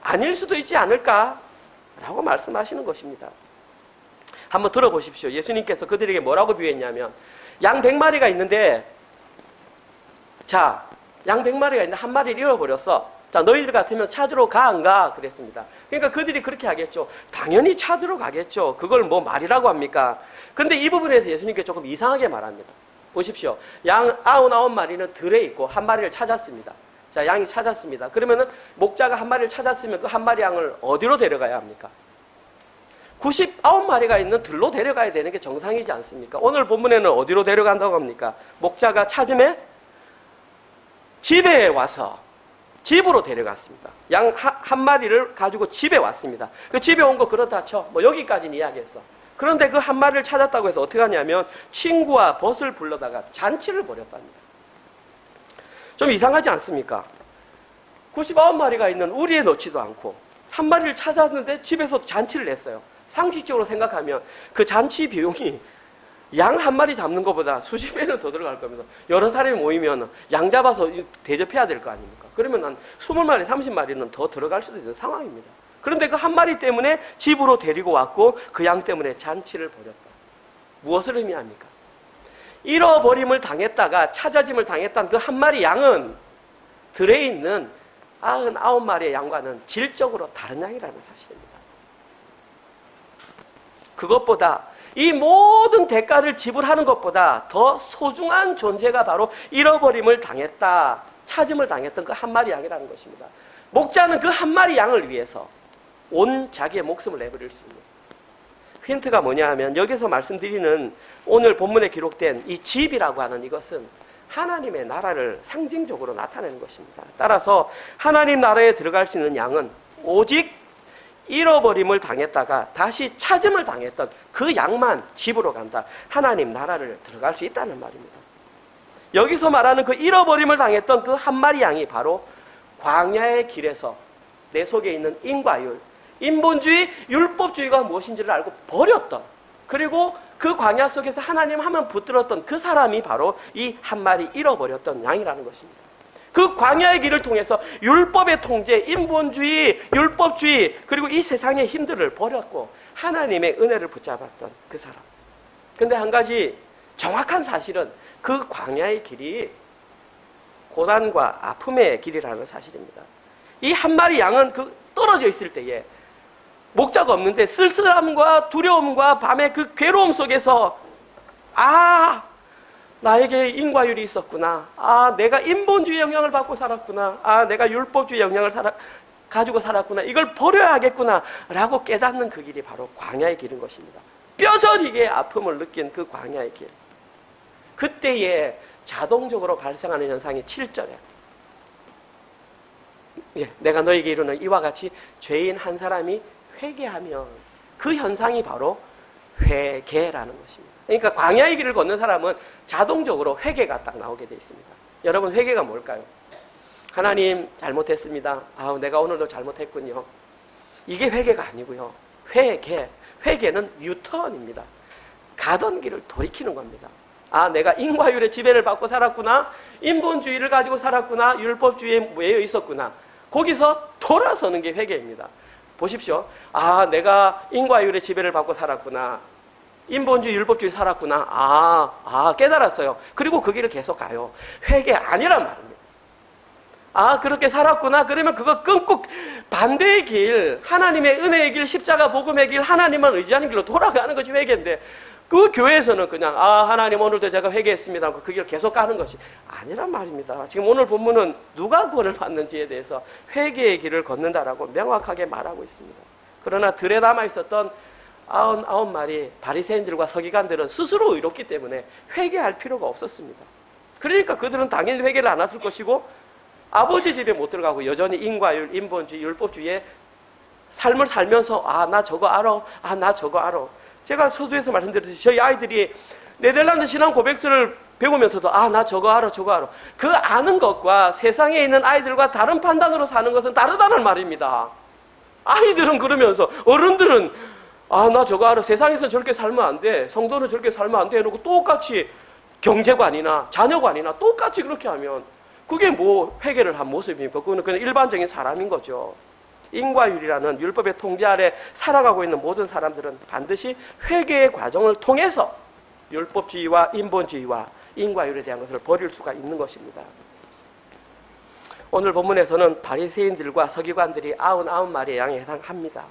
아닐 수도 있지 않을까? 라고 말씀하시는 것입니다. 한번 들어보십시오. 예수님께서 그들에게 뭐라고 비유했냐면 양 100마리가 있는데 자, 양 100마리가 있는데 한 마리를 잃어버렸어. 자, 너희들 같으면 찾으러 가, 안 가? 그랬습니다. 그러니까 그들이 그렇게 하겠죠. 당연히 찾으러 가겠죠. 그걸 뭐 말이라고 합니까? 그런데 이 부분에서 예수님께 조금 이상하게 말합니다. 보십시오. 양 99마리는 들에 있고 한 마리를 찾았습니다. 자, 양이 찾았습니다. 그러면은 목자가 한 마리를 찾았으면 그 한 마리 양을 어디로 데려가야 합니까? 99마리가 있는 들로 데려가야 되는 게 정상이지 않습니까? 오늘 본문에는 어디로 데려간다고 합니까? 목자가 찾음에 집에 와서 집으로 데려갔습니다. 양 한 마리를 가지고 집에 왔습니다. 그 집에 온 거 그렇다 쳐. 뭐 여기까지는 이야기했어. 그런데 그 한 마리를 찾았다고 해서 어떻게 하냐면 친구와 벗을 불러다가 잔치를 벌였답니다. 좀 이상하지 않습니까? 99마리가 있는 우리에 넣지도 않고 한 마리를 찾았는데 집에서 잔치를 냈어요. 상식적으로 생각하면 그 잔치 비용이 양 한 마리 잡는 것보다 수십 배는 더 들어갈 겁니다. 여러 사람이 모이면 양 잡아서 대접해야 될 거 아닙니까? 그러면 한 20마리, 30마리는 더 들어갈 수도 있는 상황입니다. 그런데 그 한 마리 때문에 집으로 데리고 왔고 그 양 때문에 잔치를 벌였다. 무엇을 의미합니까? 잃어버림을 당했다가 찾아짐을 당했던 그 한 마리 양은 들에 있는 99마리의 양과는 질적으로 다른 양이라는 사실입니다. 그것보다 이 모든 대가를 지불하는 것보다 더 소중한 존재가 바로 잃어버림을 당했다, 찾음을 당했던 그 한 마리 양이라는 것입니다. 목자는 그 한 마리 양을 위해서 온 자기의 목숨을 내버릴 수 있는 힌트가 뭐냐 하면 여기서 말씀드리는 오늘 본문에 기록된 이 집이라고 하는 이것은 하나님의 나라를 상징적으로 나타내는 것입니다. 따라서 하나님 나라에 들어갈 수 있는 양은 오직 잃어버림을 당했다가 다시 찾음을 당했던 그 양만 집으로 간다. 하나님 나라를 들어갈 수 있다는 말입니다. 여기서 말하는 그 잃어버림을 당했던 그 한 마리 양이 바로 광야의 길에서 내 속에 있는 인과율, 인본주의, 율법주의가 무엇인지를 알고 버렸던, 그리고 그 광야 속에서 하나님 하면 붙들었던 그 사람이 바로 이 한 마리 잃어버렸던 양이라는 것입니다. 그 광야의 길을 통해서 율법의 통제, 인본주의, 율법주의, 그리고 이 세상의 힘들을 버렸고 하나님의 은혜를 붙잡았던 그 사람. 근데 한 가지 정확한 사실은 그 광야의 길이 고난과 아픔의 길이라는 사실입니다. 이 한 마리 양은 그 떨어져 있을 때에 목자가 없는데 쓸쓸함과 두려움과 밤의 그 괴로움 속에서 나에게 인과율이 있었구나. 내가 인본주의 영향을 받고 살았구나. 내가 율법주의 영향을 가지고 살았구나. 이걸 버려야 하겠구나. 라고 깨닫는 그 길이 바로 광야의 길인 것입니다. 뼈저리게 아픔을 느낀 그 광야의 길. 그때에 자동적으로 발생하는 현상이 7절에 내가 너에게 이르는 이와 같이 죄인 한 사람이 회개하면, 그 현상이 바로 회개라는 것입니다. 그러니까 광야의 길을 걷는 사람은 자동적으로 회개가 딱 나오게 되어 있습니다. 여러분, 회개가 뭘까요? 하나님 잘못했습니다. 내가 오늘도 잘못했군요. 이게 회개가 아니고요. 회개는 유턴입니다. 가던 길을 돌이키는 겁니다. 내가 인과율의 지배를 받고 살았구나, 인본주의를 가지고 살았구나, 율법주의에 매여 있었구나. 거기서 돌아서는 게 회개입니다. 보십시오. 내가 인과율의 지배를 받고 살았구나, 인본주의, 율법주의 살았구나. 깨달았어요. 그리고 그 길을 계속 가요. 회개 아니란 말입니다. 그렇게 살았구나. 그러면 그거 끊고 반대의 길, 하나님의 은혜의 길, 십자가 복음의 길, 하나님만 의지하는 길로 돌아가는 것이 회개인데, 그 교회에서는 그냥 하나님 오늘도 제가 회개했습니다 하고 그 길을 계속 가는 것이 아니란 말입니다. 지금 오늘 본문은 누가 구원을 받는지에 대해서 회개의 길을 걷는다라고 명확하게 말하고 있습니다. 그러나 들에 남아있었던 99마리 바리새인들과 서기관들은 스스로 의롭기 때문에 회개할 필요가 없었습니다. 그러니까 그들은 당연히 회개를 안 했을 것이고, 아버지 집에 못 들어가고 여전히 인과율, 인본주의, 율법주의의 삶을 살면서 나 저거 알아, 나 저거 알아. 제가 서두에서 말씀드렸듯이 저희 아이들이 네덜란드 신앙 고백서를 배우면서도 나 저거 알아, 저거 알아. 그 아는 것과 세상에 있는 아이들과 다른 판단으로 사는 것은 다르다는 말입니다. 아이들은 그러면서, 어른들은 나 저거 알아, 세상에서는 저렇게 살면 안 돼, 성도는 저렇게 살면 안 돼 해놓고 똑같이 경제관이나 자녀관이나 똑같이 그렇게 하면 그게 뭐 회개를 한 모습입니까? 그거는 그냥 일반적인 사람인 거죠. 인과율이라는 율법의 통제 아래 살아가고 있는 모든 사람들은 반드시 회개의 과정을 통해서 율법주의와 인본주의와 인과율에 대한 것을 버릴 수가 있는 것입니다. 오늘 본문에서는 바리새인들과 서기관들이 99마리의 양에 해당합니다.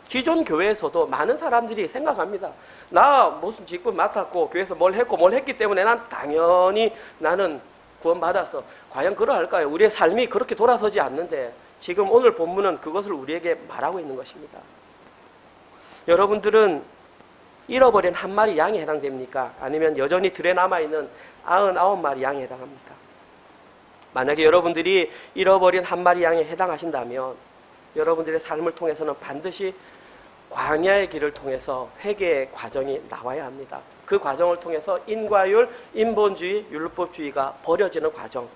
기존 교회에서도 많은 사람들이 생각합니다. 나 무슨 직분 맡았고 교회에서 뭘 했고 뭘 했기 때문에 난 당연히 나는 구원받았어. 과연 그러할까요? 우리의 삶이 그렇게 돌아서지 않는데 지금 오늘 본문은 그것을 우리에게 말하고 있는 것입니다. 여러분들은 잃어버린 한 마리 양에 해당됩니까? 아니면 여전히 들에 남아있는 99마리 양에 해당합니까? 만약에 여러분들이 잃어버린 한 마리 양에 해당하신다면 여러분들의 삶을 통해서는 반드시 광야의 길을 통해서 회개의 과정이 나와야 합니다. 그 과정을 통해서 인과율, 인본주의, 율법주의가 버려지는 과정.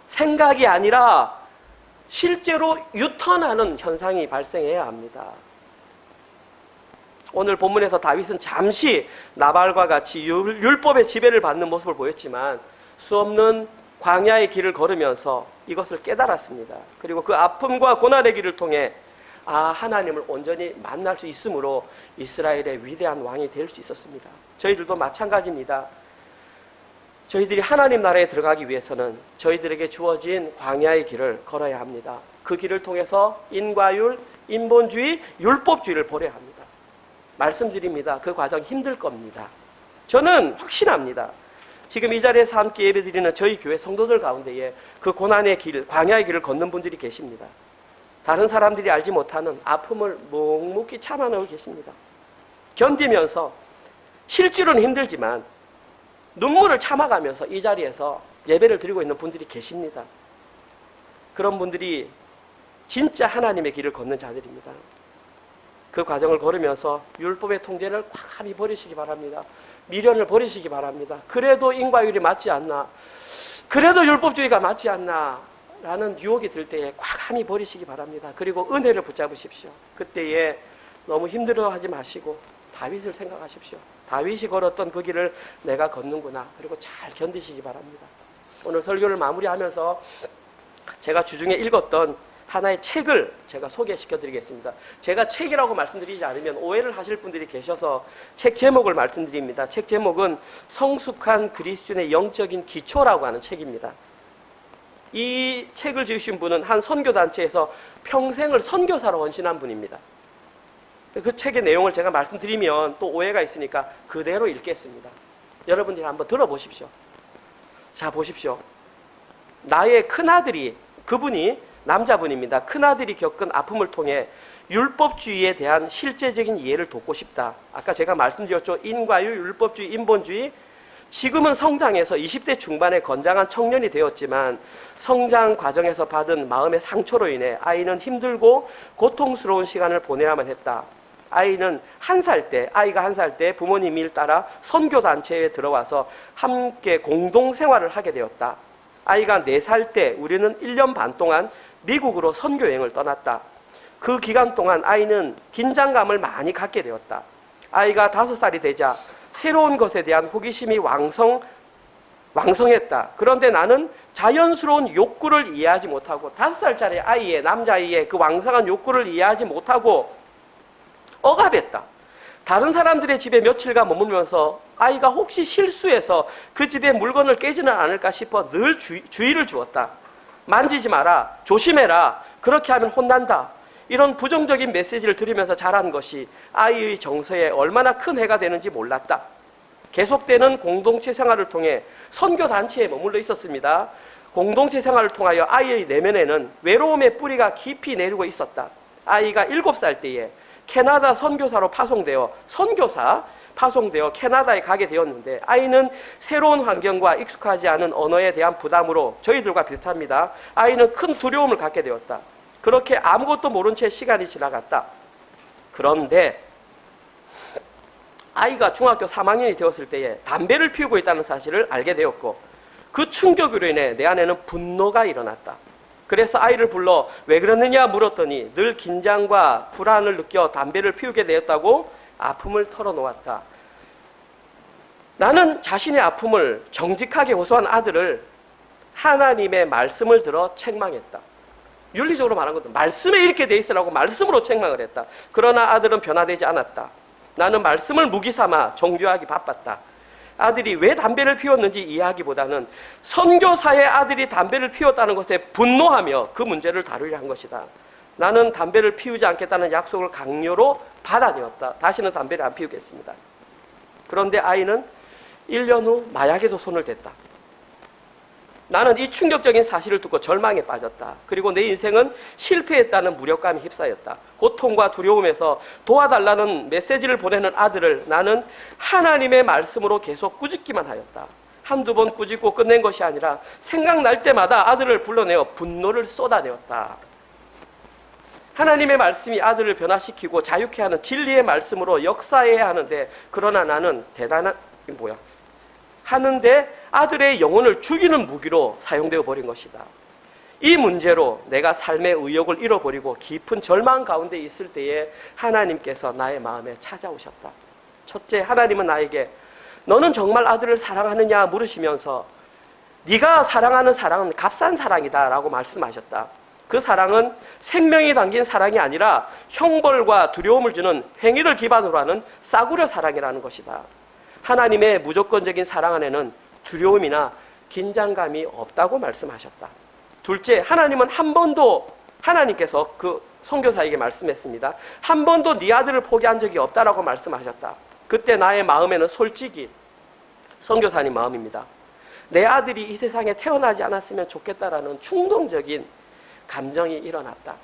생각이 아니라 실제로 유턴하는 현상이 발생해야 합니다. 오늘 본문에서 다윗은 잠시 나발과 같이 율법의 지배를 받는 모습을 보였지만 수없는 광야의 길을 걸으면서 이것을 깨달았습니다. 그리고 그 아픔과 고난의 길을 통해 하나님을 온전히 만날 수 있으므로 이스라엘의 위대한 왕이 될 수 있었습니다. 저희들도 마찬가지입니다. 저희들이 하나님 나라에 들어가기 위해서는 저희들에게 주어진 광야의 길을 걸어야 합니다. 그 길을 통해서 인과율, 인본주의, 율법주의를 버려야 합니다. 말씀드립니다. 그 과정 힘들 겁니다. 저는 확신합니다. 지금 이 자리에서 함께 예배드리는 저희 교회 성도들 가운데에 그 고난의 길, 광야의 길을 걷는 분들이 계십니다. 다른 사람들이 알지 못하는 아픔을 묵묵히 참아내고 계십니다. 견디면서 실제로는 힘들지만 눈물을 참아가면서 이 자리에서 예배를 드리고 있는 분들이 계십니다. 그런 분들이 진짜 하나님의 길을 걷는 자들입니다. 그 과정을 걸으면서 율법의 통제를 과감히 버리시기 바랍니다. 미련을 버리시기 바랍니다. 그래도 인과율이 맞지 않나, 그래도 율법주의가 맞지 않나 라는 유혹이 들 때에 과감히 버리시기 바랍니다. 그리고 은혜를 붙잡으십시오. 그때에 너무 힘들어하지 마시고 다윗을 생각하십시오. 다윗이 걸었던 그 길을 내가 걷는구나. 그리고 잘 견디시기 바랍니다. 오늘 설교를 마무리하면서 제가 주중에 읽었던 하나의 책을 제가 소개시켜 드리겠습니다. 제가 책이라고 말씀드리지 않으면 오해를 하실 분들이 계셔서 책 제목을 말씀드립니다. 책 제목은 성숙한 그리스도인의 영적인 기초라고 하는 책입니다. 이 책을 지으신 분은 한 선교단체에서 평생을 선교사로 헌신한 분입니다. 그 책의 내용을 제가 말씀드리면 또 오해가 있으니까 그대로 읽겠습니다. 여러분들이 한번 들어보십시오. 자, 보십시오. 나의 큰아들이, 그분이 남자분입니다. 큰아들이 겪은 아픔을 통해 율법주의에 대한 실제적인 이해를 돕고 싶다. 아까 제가 말씀드렸죠. 인과율, 율법주의, 인본주의. 지금은 성장해서 20대 중반에 건장한 청년이 되었지만 성장 과정에서 받은 마음의 상처로 인해 아이는 힘들고 고통스러운 시간을 보내야만 했다. 아이가 한 살 때 부모님 일 따라 선교단체에 들어와서 함께 공동생활을 하게 되었다. 아이가 4살 때 우리는 1년 반 동안 미국으로 선교여행을 떠났다. 그 기간 동안 아이는 긴장감을 많이 갖게 되었다. 아이가 5살이 되자 새로운 것에 대한 호기심이 왕성했다. 그런데 나는 자연스러운 욕구를 이해하지 못하고 5살짜리 아이의 남자아이의 그 왕성한 욕구를 이해하지 못하고 억압했다. 다른 사람들의 집에 며칠간 머물면서 아이가 혹시 실수해서 그 집에 물건을 깨지는 않을까 싶어 늘 주의를 주었다. 만지지 마라. 조심해라. 그렇게 하면 혼난다. 이런 부정적인 메시지를 들으면서 자란 것이 아이의 정서에 얼마나 큰 해가 되는지 몰랐다. 계속되는 공동체 생활을 통해 선교단체에 머물러 있었습니다. 공동체 생활을 통하여 아이의 내면에는 외로움의 뿌리가 깊이 내리고 있었다. 아이가 7살 때에 캐나다 선교사로 파송되어 캐나다에 가게 되었는데 아이는 새로운 환경과 익숙하지 않은 언어에 대한 부담으로 저희들과 비슷합니다. 아이는 큰 두려움을 갖게 되었다. 그렇게 아무것도 모른 채 시간이 지나갔다. 그런데 아이가 중학교 3학년이 되었을 때에 담배를 피우고 있다는 사실을 알게 되었고 그 충격으로 인해 내 안에는 분노가 일어났다. 그래서 아이를 불러 왜 그랬느냐 물었더니 늘 긴장과 불안을 느껴 담배를 피우게 되었다고 아픔을 털어놓았다. 나는 자신의 아픔을 정직하게 호소한 아들을 하나님의 말씀을 들어 책망했다. 윤리적으로 말한 것도 말씀에 이렇게 돼 있으라고 말씀으로 책망을 했다. 그러나 아들은 변화되지 않았다. 나는 말씀을 무기 삼아 정죄하기 바빴다. 아들이 왜 담배를 피웠는지 이해하기보다는 선교사의 아들이 담배를 피웠다는 것에 분노하며 그 문제를 다루려 한 것이다. 나는 담배를 피우지 않겠다는 약속을 강요로 받아내었다. 다시는 담배를 안 피우겠습니다. 그런데 아이는 1년 후 마약에도 손을 댔다. 나는 이 충격적인 사실을 듣고 절망에 빠졌다. 그리고 내 인생은 실패했다는 무력감에 휩싸였다. 고통과 두려움에서 도와달라는 메시지를 보내는 아들을 나는 하나님의 말씀으로 계속 꾸짖기만 하였다. 한두 번 꾸짖고 끝낸 것이 아니라 생각날 때마다 아들을 불러내어 분노를 쏟아내었다. 하나님의 말씀이 아들을 변화시키고 자유케 하는 진리의 말씀으로 역사해야 하는데 그러나 나는 하는데 아들의 영혼을 죽이는 무기로 사용되어 버린 것이다. 이 문제로 내가 삶의 의욕을 잃어버리고 깊은 절망 가운데 있을 때에 하나님께서 나의 마음에 찾아오셨다. 첫째, 하나님은 나에게 너는 정말 아들을 사랑하느냐 물으시면서 네가 사랑하는 사랑은 값싼 사랑이다 라고 말씀하셨다. 그 사랑은 생명이 담긴 사랑이 아니라 형벌과 두려움을 주는 행위를 기반으로 하는 싸구려 사랑이라는 것이다. 하나님의 무조건적인 사랑 안에는 두려움이나 긴장감이 없다고 말씀하셨다. 둘째, 하나님은 하나님께서 그 선교사에게 말씀했습니다. 한 번도 네 아들을 포기한 적이 없다라고 말씀하셨다. 그때 나의 마음에는 솔직히 선교사님 마음입니다. 내 아들이 이 세상에 태어나지 않았으면 좋겠다라는 충동적인 감정이 일어났다.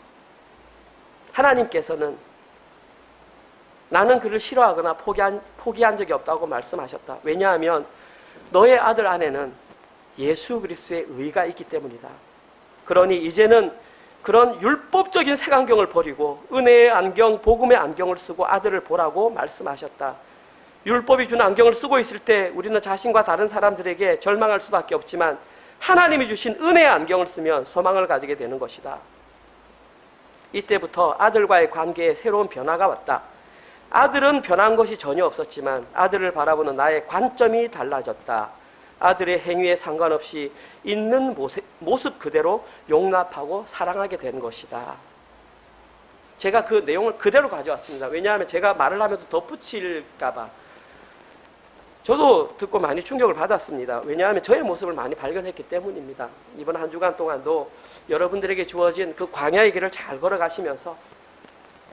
하나님께서는 나는 그를 싫어하거나 포기한 적이 없다고 말씀하셨다. 왜냐하면 너의 아들 안에는 예수 그리스도의 의가 있기 때문이다. 그러니 이제는 그런 율법적인 색안경을 버리고 은혜의 안경, 복음의 안경을 쓰고 아들을 보라고 말씀하셨다. 율법이 준 안경을 쓰고 있을 때 우리는 자신과 다른 사람들에게 절망할 수밖에 없지만 하나님이 주신 은혜의 안경을 쓰면 소망을 가지게 되는 것이다. 이때부터 아들과의 관계에 새로운 변화가 왔다. 아들은 변한 것이 전혀 없었지만 아들을 바라보는 나의 관점이 달라졌다. 아들의 행위에 상관없이 있는 모습 그대로 용납하고 사랑하게 된 것이다. 제가 그 내용을 그대로 가져왔습니다. 왜냐하면 제가 말을 하면서 덧붙일까 봐. 저도 듣고 많이 충격을 받았습니다. 왜냐하면 저의 모습을 많이 발견했기 때문입니다. 이번 한 주간 동안도 여러분들에게 주어진 그 광야의 길을 잘 걸어가시면서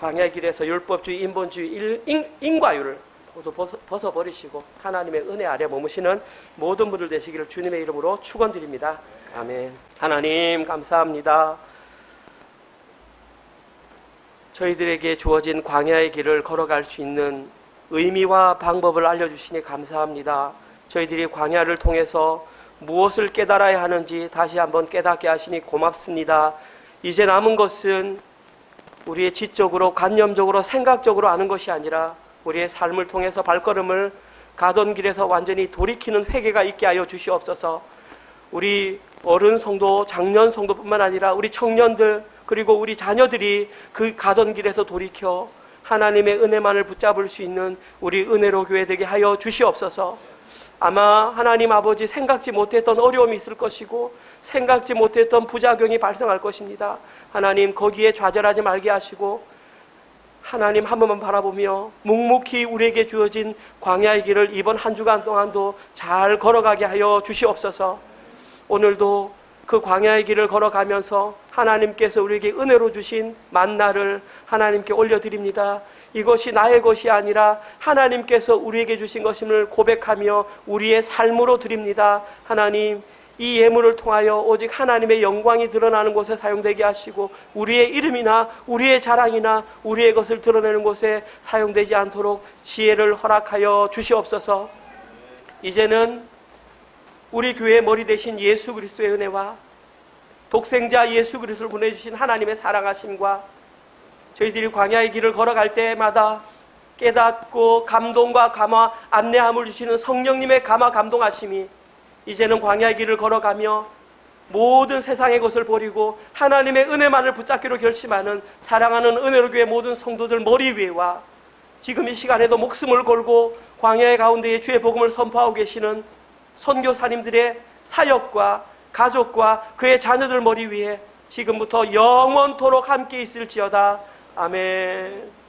광야의 길에서 율법주의, 인본주의, 인과율을 모두 벗어버리시고 하나님의 은혜 아래 머무시는 모든 분들 되시기를 주님의 이름으로 축원드립니다. 아멘. 하나님 감사합니다. 저희들에게 주어진 광야의 길을 걸어갈 수 있는 의미와 방법을 알려주시니 감사합니다. 저희들이 광야를 통해서 무엇을 깨달아야 하는지 다시 한번 깨닫게 하시니 고맙습니다. 이제 남은 것은 우리의 지적으로, 관념적으로, 생각적으로 아는 것이 아니라 우리의 삶을 통해서 발걸음을 가던 길에서 완전히 돌이키는 회개가 있게 하여 주시옵소서. 우리 어른 성도, 장년 성도뿐만 아니라 우리 청년들 그리고 우리 자녀들이 그 가던 길에서 돌이켜 하나님의 은혜만을 붙잡을 수 있는 우리 은혜로 교회 되게 하여 주시옵소서. 아마 하나님 아버지 생각지 못했던 어려움이 있을 것이고 생각지 못했던 부작용이 발생할 것입니다. 하나님 거기에 좌절하지 말게 하시고 하나님 한 번만 바라보며 묵묵히 우리에게 주어진 광야의 길을 이번 한 주간 동안도 잘 걸어가게 하여 주시옵소서. 오늘도 그 광야의 길을 걸어가면서 하나님께서 우리에게 은혜로 주신 만나를 하나님께 올려드립니다. 이것이 나의 것이 아니라 하나님께서 우리에게 주신 것임을 고백하며 우리의 삶으로 드립니다. 하나님, 이 예물을 통하여 오직 하나님의 영광이 드러나는 곳에 사용되게 하시고 우리의 이름이나 우리의 자랑이나 우리의 것을 드러내는 곳에 사용되지 않도록 지혜를 허락하여 주시옵소서. 이제는 우리 교회의 머리 되신 예수 그리스도의 은혜와 독생자 예수 그리스도를 보내주신 하나님의 사랑하심과 저희들이 광야의 길을 걸어갈 때마다 깨닫고 감동과 감화, 안내함을 주시는 성령님의 감화, 감동하심이 이제는 광야의 길을 걸어가며 모든 세상의 것을 버리고 하나님의 은혜만을 붙잡기로 결심하는 사랑하는 은혜로 교회 모든 성도들 머리 위에와 지금 이 시간에도 목숨을 걸고 광야의 가운데에 주의 복음을 선포하고 계시는 선교사님들의 사역과 가족과 그의 자녀들 머리 위에 지금부터 영원토록 함께 있을지어다. 아멘.